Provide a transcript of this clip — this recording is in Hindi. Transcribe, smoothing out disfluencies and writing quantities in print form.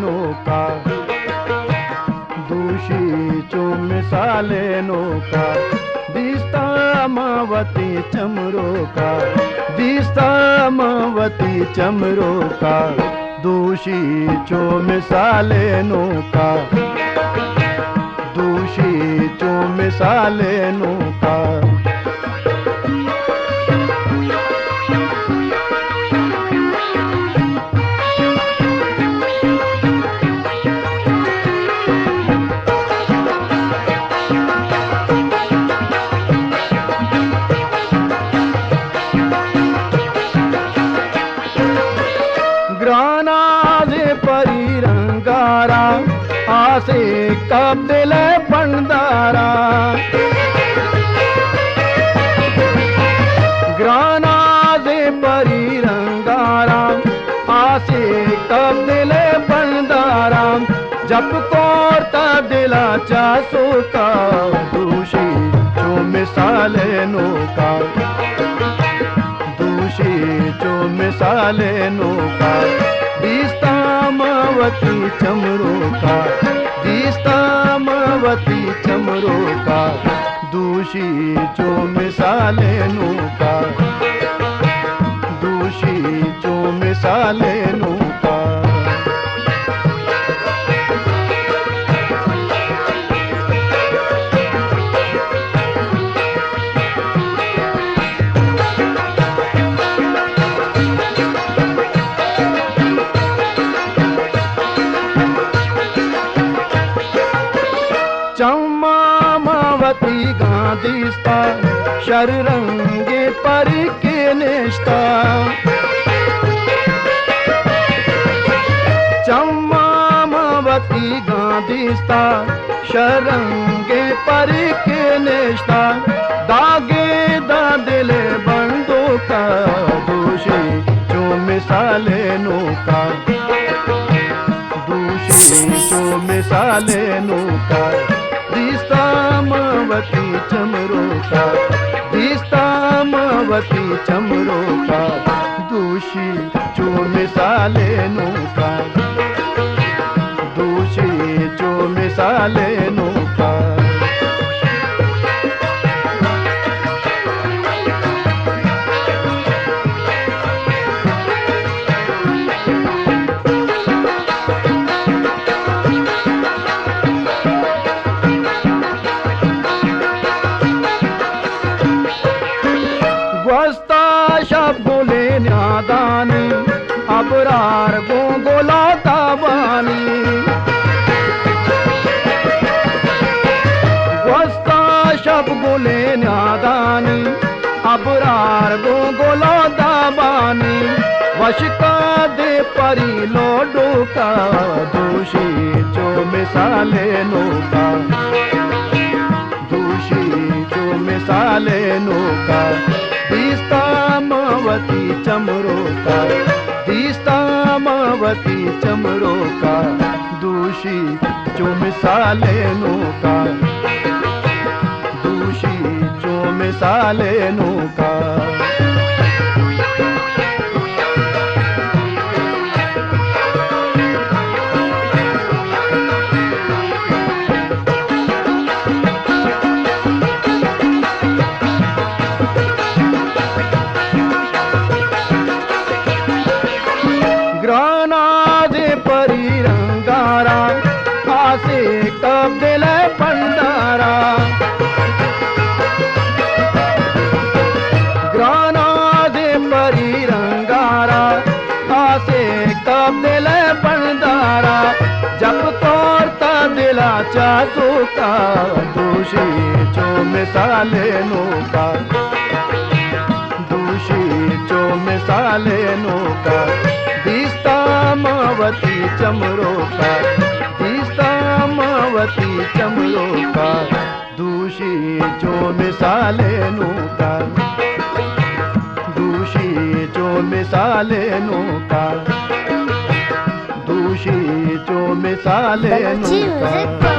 नौका दूषीचो मिसाले नौका दिस्तामावती चमरोका दिस्तामावती चमरोका दूषीचो मिसाले नौका दूषीचो मिसाले नौका ग्रानादे परिरंगारा आसे कब्दिल पंडारा ग्रानादे परिरंगारा आसे कब्दिल पंडारा जप कोरता दिला चासो का दूषी जो मिसाले नौका दूषीचो मिसाले नौका दिस्तामावती चमरोका दिस्तामावती चमरोका दूषीचो मिसाले नौका दूषीचो मिसाले नौका चम्मामावती गांधीस्ता शररंगे परिके निष्ठा चम्मामावती गांधीस्ता शररंगे परिके निष्ठा दागे दादिले बंदो का दूषी जो मिसाले नौका दूषीचो मिसाले नौका दिस्तामावती चमरोका दिस्तामावती चमरोका दूषीचो मिसाले नौका दूषीचो मिसाले नौका शब्दोले न्यादानी अबरार गोंगोला ताबानी वस्ता शब्दोले न्यादानी अबरार गोंगोला ताबानी वशिका दे परी लोडो का दूषीचो मिसाले नौका दूषीचो मिसाले नौका दिस्तामावती चमरोका दिस्तामावती चमरोका दूषीचो मिसाले नौका दूषीचो मिसाले नौका ग्रानादे परिरंगारा आसे कब्दिल पंडारा ग्रानादे परिरंगारा आसे कब्दिल पंडारा जप तोरता दिला चासो का दूषीचो मिसाले नौका दूषीचो मिसाले नौका दिस्तामावती चमरोका दिस्तामावती चमरोका दूषीचो मिसाले नौका दूषीचो मिसाले नौका दूषीचो मिसाले नौका।